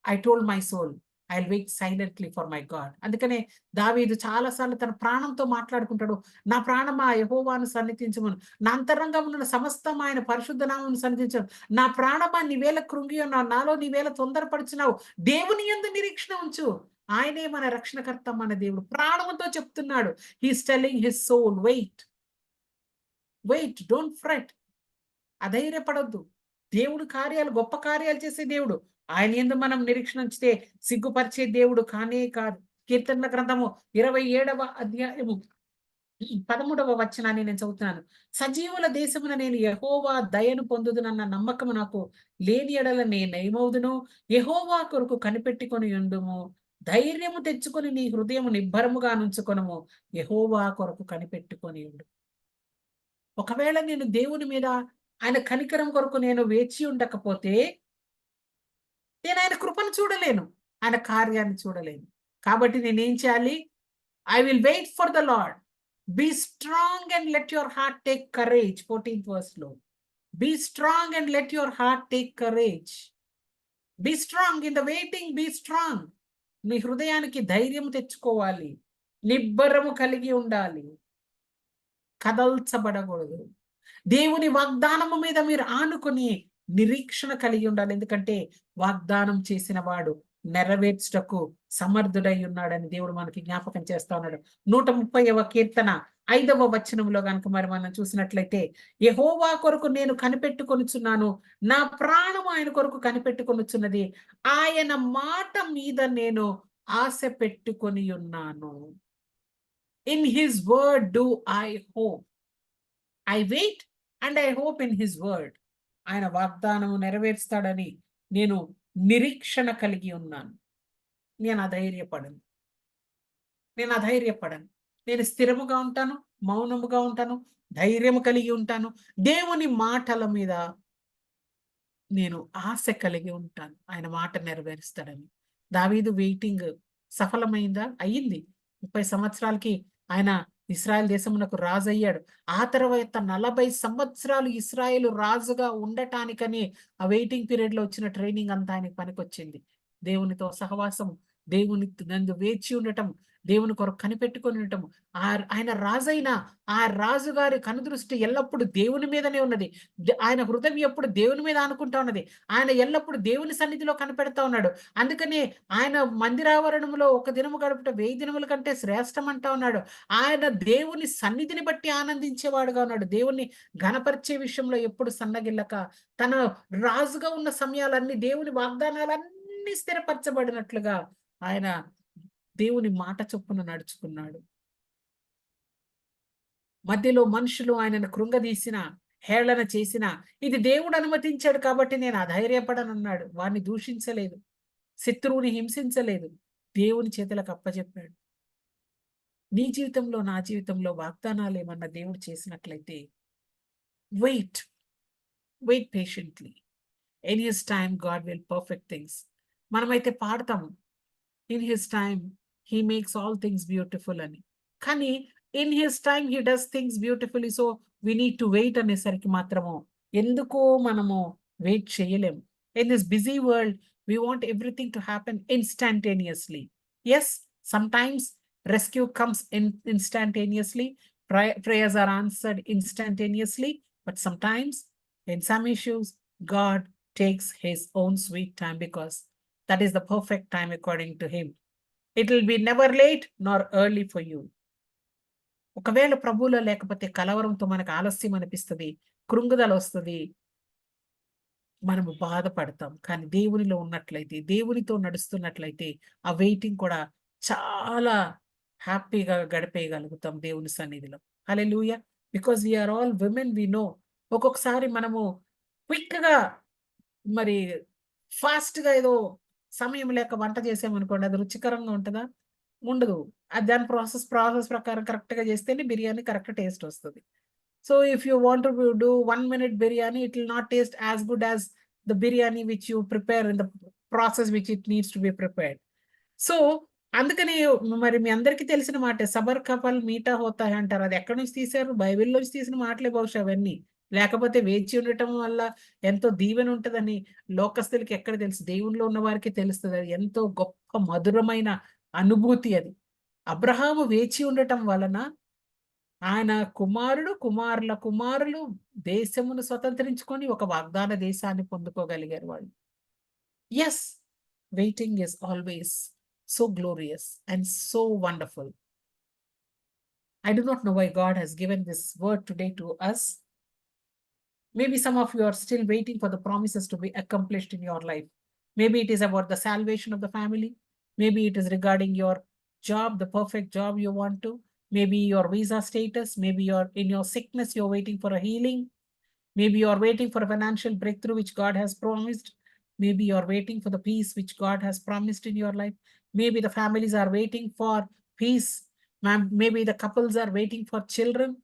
I told my soul I will wait silently for my God. అందుకనే దావీదు చాలా సార్లు తన ప్రాణంతో మాట్లాడుకుంటాడు. నా ప్రాణమా యెహోవాను సన్నిధించుము. నా అంతరంగమున సమస్తం ఆయన పరిశుద్ధ నామమును సన్నిధించుము. నా ప్రాణమా నీవేళ కృంగి ఉన్నావు. నాలో నీవేళ తొందరపడుచున్నావు. దేవుని యందు నిరీక్షణ ఉంచు. ఆయనే మన రక్షణకర్త, మన దేవుడు. ప్రాణముతో చెప్తున్నాడు. He is telling his soul, wait, don't fret. అధైర్యపడొద్దు. దేవుడు కార్యాలు, గొప్ప కార్యాలు చేసే దేవుడు. ఆయన యందు మనం నిరీక్షణ ఉంచితే సిగ్గుపరిచే దేవుడు కానే కాదు. కీర్తనల గ్రంథము 27వ అధ్యాయము 13వ వచనాన్ని నేను చదువుతున్నాను. సజీవుల దేశమున నేను యెహోవా దయను పొందుదునన్న నమ్మకము నాకు లేని యెడల నేనేమవుదును? యెహోవా కొరకు కనిపెట్టుకొని ఉండుము. ధైర్యము తెచ్చుకొని నీ హృదయము నిబ్బరముగా నుంచుకొనుము. యెహోవా కొరకు కనిపెట్టుకొని ఉండు. ఒకవేళ నేను దేవుని మీద, ఆయన కనికరం కొరకు నేను వేచి ఉండకపోతే, నేను ఆయన కృపను చూడలేను. ఆయన కార్యాన్ని చూడలేను. కాబట్టి నేనేం చేయాలి? I will wait for the Lord. Be strong and let your heart take courage. 14th verseలో. Be strong and let your heart take courage. Be strong in the waiting. Be strong. నీ హృదయానికి ధైర్యం తెచ్చుకోవాలి. నిబ్బరము కలిగి ఉండాలి. కదల్చబడకూడదు. దేవుని వాగ్దానము మీద మీరు ఆనుకొని నిరీక్షణ కలిగి ఉండాలి. ఎందుకంటే వాగ్దానం చేసిన వాడు నెరవేర్చుటకు సమర్థుడై ఉన్నాడని దేవుడు మనకి జ్ఞాపకం చేస్తా ఉన్నాడు. 130వ కీర్తన 5వ వచనంలో గనుక మరి మనం చూసినట్లయితే, యెహోవా కొరకు నేను కనిపెట్టుకొనుచున్నాను. నా ప్రాణము ఆయన కొరకు కనిపెట్టుకొనుచున్నది. ఆయన మాట మీద నేను ఆశ పెట్టుకొని ఉన్నాను. In his word do I hope. I wait and I hope in his word. ఆయన వాగ్దానము నెరవేరుస్తాడని నేను నిరీక్షణ కలిగి ఉన్నాను. నేను అధైర్యపడను. నేను స్థిరముగా ఉంటాను, మౌనముగా ఉంటాను, ధైర్యము కలిగి ఉంటాను. దేవుని మాటల మీద నేను ఆశ కలిగి ఉంటాను. ఆయన మాట నెరవేరుస్తాడని. దావీదు వెయిటింగ్ సఫలమైందా? అయ్యింది. 30 సంవత్సరాలకి ఆయన ఇశ్రాయేల్ దేశమునకు రాజయ్యాడు. ఆ తర్వాత 40 సంవత్సరాలు ఇశ్రాయేలు రాజుగా ఉండటానికని ఆ వెయిటింగ్ పీరియడ్‌లో వచ్చిన ట్రైనింగ్ అంతా ఆయనకి పనికొచ్చింది. దేవునితో సహవాసం, దేవుని నందు వేచి ఉండటం, దేవుని కొరకు కనిపెట్టుకొని ఉండటం. ఆయన రాజైన ఆ రాజుగారి కనుదృష్టి ఎల్లప్పుడూ దేవుని మీదనే ఉన్నది. ఆయన హృదయం ఎప్పుడు దేవుని మీద ఆనుకుంటా ఉన్నది. ఆయన ఎల్లప్పుడూ దేవుని సన్నిధిలో కనిపెడతా ఉన్నాడు. అందుకనే ఆయన మందిరావరణంలో ఒక దినము గడుపుట 1000 దినముల కంటే శ్రేష్టం అంటా ఉన్నాడు. ఆయన దేవుని సన్నిధిని బట్టి ఆనందించేవాడుగా ఉన్నాడు. దేవుణ్ణి ఘనపరిచే విషయంలో ఎప్పుడు సన్నగిల్లక, తన రాజుగా ఉన్న సమయాలన్నీ దేవుని వాగ్దానాలన్నీ స్థిరపరచబడినట్లుగా ఆయన దేవుని మాట చొప్పున నడుచుకున్నాడు. మధ్యలో మనుషులు ఆయనను కృంగదీసిన, హేళన చేసిన, ఇది దేవుడు అనుమతించాడు కాబట్టి నేను అధైర్యపడనన్నాడు. వారిని దూషించలేదు. శత్రువుని హింసించలేదు. దేవుని చేతులకు అప్పజెప్పాడు. నీ జీవితంలో, నా జీవితంలో వాగ్దానాలు ఏమన్నా దేవుడు చేసినట్లయితే wait, wait patiently. In his time God will perfect things. మనమైతే పాడతాము. In his time he makes all things beautiful అని. కానీ in his time he does things beautifully. So we need to wait అనేసరికి మాత్రము ఎందుకో మనము వెయిట్ చేయలేము. In this busy world we want everything to happen instantaneously. Yes, sometimes rescue comes instantaneously. Prayers are answered instantaneously. But sometimes, in some issues, God takes his own sweet time because that is the perfect time according to him. It will be never late nor early for you. ఒకవేళ ప్రభువులో లేకపోతే కలవరంతో మనకు ఆలస్యం అనిపిస్తది. కృంగుదలొస్తది. మనము బాధపడతాం. కానీ దేవునిలో ఉన్నట్లయితే, దేవునితో నడుస్తున్నట్లయితే ఆ వెయిటింగ్ కూడా చాలా హ్యాపీగా గడిపేయగలుగుతాం దేవుని సన్నిధిలో. Hallelujah! Because we are all women, we know. ఒక్కొక్కసారి మనము క్విక్‌గా మరి ఫాస్ట్‌గా ఏదో సమయం లేక వంట చేసామనుకోండి, అది రుచికరంగా ఉంటదా? ఉండదు. అది దాని ప్రాసెస్ ప్రకారం కరెక్ట్‌గా చేస్తేనే బిర్యానీ కరెక్ట్ టేస్ట్ వస్తది. So, if you want to do 1 minute biryani, it will not taste as good as the biryani which you prepare in the process which it needs to be prepared. So, అందుకని మరి మీ అందరికీ తెలిసిన మాటే, సబర్ కఫల్ మీఠా హోతా high అంటారు. అది ఎక్కడి నుంచి తీశారు? బైబిల్‌లో నుంచి తీసిన మాటలే బహుశా అవన్నీ. లేకపోతే వేచి ఉండటం వల్ల ఎంతో దీవెన ఉంటదని లోకస్తులకి ఎక్కడ తెలుసు? దేవునిలో ఉన్న వారికే తెలుస్తది. అది ఎంతో గొప్ప మధురమైన అనుభూతి అది. అబ్రహాము వేచి ఉండటం వలన ఆయన కుమారుడు, కుమారుల కుమారులు దేశమును స్వతంత్రించుకొని ఒక వాగ్దాన దేశాన్ని పొందుకోగలిగారు వాళ్ళు. Yes, waiting is always so glorious and so wonderful. I do not know why God has given this word today to us. Maybe some of you are still waiting for the promises to be accomplished in your life. Maybe it is about the salvation of the family. Maybe it is regarding your job, the perfect job you want to. Maybe your visa status. Maybe you're in your sickness, you're waiting for a healing. Maybe you're waiting for a financial breakthrough which God has promised. Maybe you're waiting for the peace which God has promised in your life. Maybe the families are waiting for peace. Maybe the couples are waiting for children.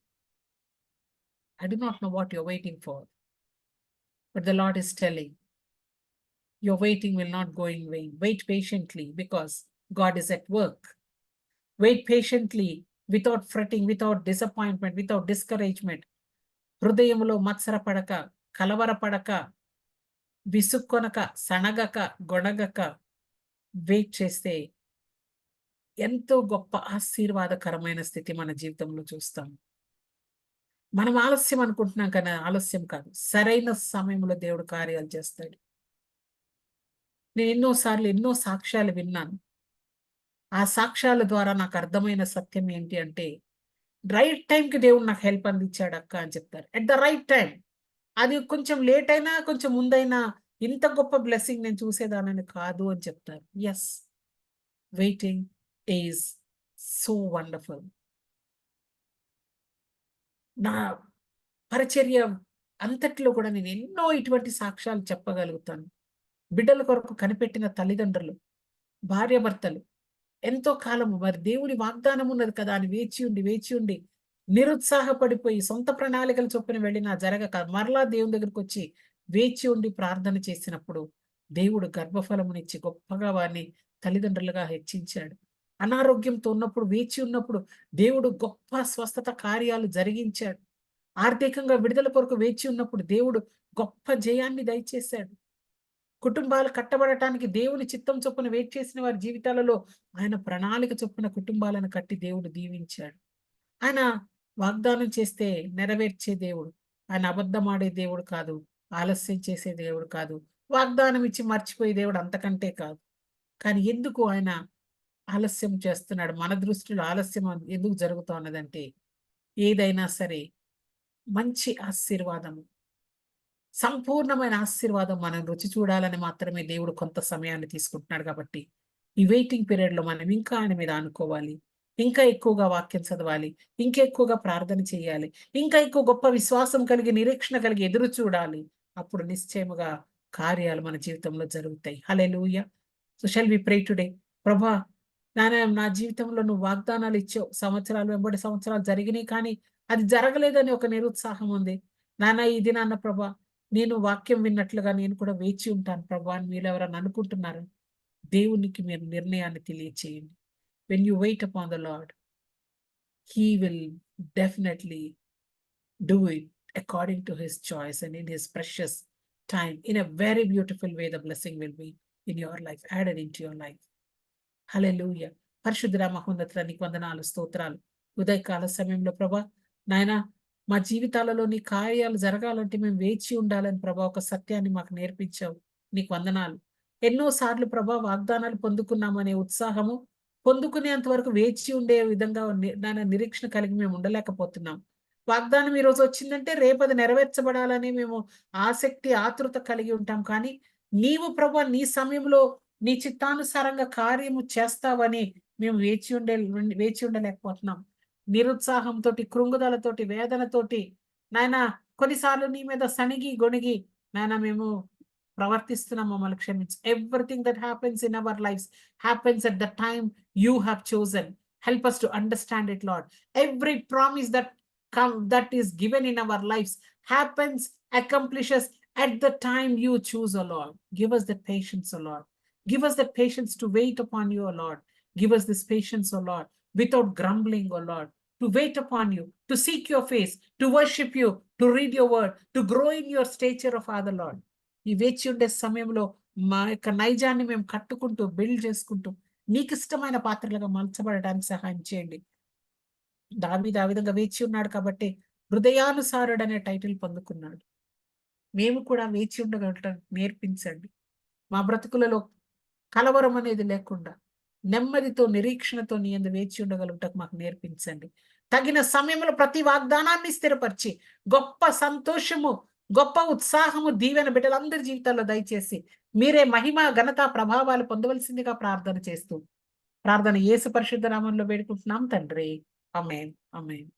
I do not know what you're waiting for, but the Lord is telling, your waiting will not go in vain. Wait patiently because God is at work. Wait patiently without fretting, without disappointment, without discouragement. హృదయములో మత్సరపడక, కలవరపడక, విసుక్కొనక, సనగక, గొణగక wait చేస్తే ఎంతో గొప్ప ఆశీర్వాదకరమైన స్థితి మన జీవితంలో చూస్తాం. మనం ఆలస్యం అనుకుంటున్నాం కానీ ఆలస్యం కాదు. సరైన సమయంలో దేవుడు కార్యాలు చేస్తాడు. నేను ఎన్నో సార్లు ఎన్నో సాక్ష్యాలు విన్నాను. ఆ సాక్ష్యాల ద్వారా నాకు అర్థమైన సత్యం ఏంటి అంటే, రైట్ టైంకి దేవుడు నాకు హెల్ప్ అందించాడు అక్క అని చెప్తారు. At the right time. అది కొంచెం లేట్ అయినా, కొంచెం ముందైనా ఇంత గొప్ప బ్లెస్సింగ్ నేను చూసేదానని కాదు అని చెప్తారు. Yes, waiting is so wonderful. నా పరిచర్య అంతట్లో కూడా నేను ఎన్నో ఇటువంటి సాక్ష్యాలు చెప్పగలుగుతాను. బిడ్డల కొరకు కనిపెట్టిన తల్లిదండ్రులు, భార్యాభర్తలు ఎంతో కాలము మరి దేవుని వాగ్దానం ఉన్నది కదా అని వేచి ఉండి నిరుత్సాహపడిపోయి సొంత ప్రణాళికల చొప్పున వెళ్ళినా జరగక మరలా దేవుని దగ్గరకొచ్చి వేచి ఉండి ప్రార్థన చేసినప్పుడు దేవుడు గర్భఫలమునిచ్చి గొప్పగా వారిని తల్లిదండ్రులుగా హెచ్చించాడు. అనారోగ్యంతో ఉన్నప్పుడు వేచి ఉన్నప్పుడు దేవుడు గొప్ప స్వస్థత కార్యాలు జరిగించాడు. ఆర్థికంగా విడుదల కొరకు వేచి ఉన్నప్పుడు దేవుడు గొప్ప జయాన్ని దయచేశాడు. కుటుంబాలు కట్టబడటానికి దేవుని చిత్తం చొప్పున వెయిట్ చేసిన వారి జీవితాలలో ఆయన ప్రణాళిక చొప్పున కుటుంబాలను కట్టి దేవుడు దీవించాడు. ఆయన వాగ్దానం చేస్తే నెరవేర్చే దేవుడు. ఆయన అబద్ధమాడే దేవుడు కాదు. ఆలస్యం చేసే దేవుడు కాదు. వాగ్దానం ఇచ్చి మర్చిపోయే దేవుడు అంతకంటే కాదు. కానీ ఎందుకు ఆయన ఆలస్యం చేస్తున్నాడు? మన దృష్టిలో ఆలస్యం ఎందుకు జరుగుతా ఉన్నదంటే, ఏదైనా సరే మంచి ఆశీర్వాదము, సంపూర్ణమైన ఆశీర్వాదం మనం రుచి చూడాలని మాత్రమే దేవుడు కొంత సమయాన్ని తీసుకుంటున్నాడు కాబట్టి, ఈ వెయిటింగ్ పీరియడ్‌లో మనం ఇంకా ఆయన మీద ఆనుకోవాలి. ఇంకా ఎక్కువగా వాక్యం చదవాలి. ఇంకా ఎక్కువగా ప్రార్థన చేయాలి. ఇంకా ఎక్కువ గొప్ప విశ్వాసం కలిగి, నిరీక్షణ కలిగి ఎదురు చూడాలి. అప్పుడు నిశ్చయముగా కార్యాలు మన జీవితంలో జరుగుతాయి. Hallelujah! So shall we pray today. ప్రభా, నాయనా నా జీవితంలో నువ్వు వాగ్దానాలు ఇచ్చావు. సంవత్సరాలు వెంబడి సంవత్సరాలు జరిగినాయి కానీ, అది జరగలేదని ఒక నిరుత్సాహం ఉంది. నాన్న ఈ దినాన ప్రభా, నేను వాక్యం విన్నట్లుగా నేను కూడా వేచి ఉంటాను ప్రభా అని మీరు ఎవరైనా అనుకుంటున్నారు, దేవునికి మీరు నిర్ణయాన్ని తెలియచేయండి. When you wait upon the Lord, he will definitely do it according to his choice and in his precious time. In a very beautiful way the blessing will be in your life, added in to your life. Hallelujah! పరిశుద్ధుడా మహోన్నతుడా నీకు వందనాలు, స్తోత్రాలు. ఉదయకాల సమయంలో ప్రభా, నాయనా మా జీవితాలలో నీ కార్యాలు జరగాలంటే మేము వేచి ఉండాలని ప్రభా ఒక సత్యాన్ని మాకు నేర్పించావు. నీకు వందనాలు. ఎన్నో సార్లు ప్రభా వాగ్దానాలు పొందుకున్నామనే ఉత్సాహము, పొందుకునేంత వరకు వేచి ఉండే విధంగా నాయన నిరీక్షణ కలిగి మేము ఉండలేకపోతున్నాం. వాగ్దానం ఈరోజు వచ్చిందంటే రేపది నెరవేర్చబడాలని మేము ఆసక్తి, ఆతృత కలిగి ఉంటాం. కానీ నీవు ప్రభా నీ సమయంలో నీ చిత్తానుసారంగా కార్యము చేస్తావని మేము వేచి ఉండలేకపోతున్నాం. నిరుత్సాహంతోటి, కృంగుదలతోటి, వేదనతోటి నాయనా కొన్నిసార్లు నీ మీద సణిగి, గొణిగి నాయనా మేము ప్రవర్తిస్తున్నాం, మమ్మల్ని క్షమించు. Everything that happens in our lives happens at the time you have chosen. Help us to understand it, Lord. Every promise that is given in our lives happens, accomplishes at the time you choose, O Lord. Give us the patience, O Lord. Give us the patience to wait upon you, O Lord. Give us this patience, O Lord, without grumbling, O Lord, to wait upon you, to seek your face, to worship you, to read your word, to grow in your stature of Father, Lord. ఈ వేచి ఉండే సమయంలో మా యొక్క నైజాన్ని మేము కట్టుకుంటూ, build చేసుకుంటూ, నీకిష్టమైన పాత్రలుగా మలచబడడానికి సహాయం చేయండి. దావీదు ఆ విధంగా వేచి ఉన్నాడు కాబట్టి హృదయానుసారుడు అనే టైటిల్ పొందుకున్నాడు. మేము కూడా వేచి ఉండగలగటం నేర్పించండి. మా బ్రతుకులలో కలవరం అనేది లేకుండా, నెమ్మదితో, నిరీక్షణతో నీ యందు వేచి ఉండగలుగుటకు మాకు నేర్పించండి. తగిన సమయంలో ప్రతి వాగ్దానాన్ని స్థిరపరిచి, గొప్ప సంతోషము, గొప్ప ఉత్సాహము, దీవెన బిడ్డలందరి జీవితాల్లో దయచేసి, మీరే మహిమ, ఘనత, ప్రభావాలు పొందవలసిందిగా ప్రార్థన చేస్తూ, ప్రార్థన యేసు పరిశుద్ధ నామంలో వేడుకుంటున్నాం తండ్రి. ఆమేన్. ఆమేన్.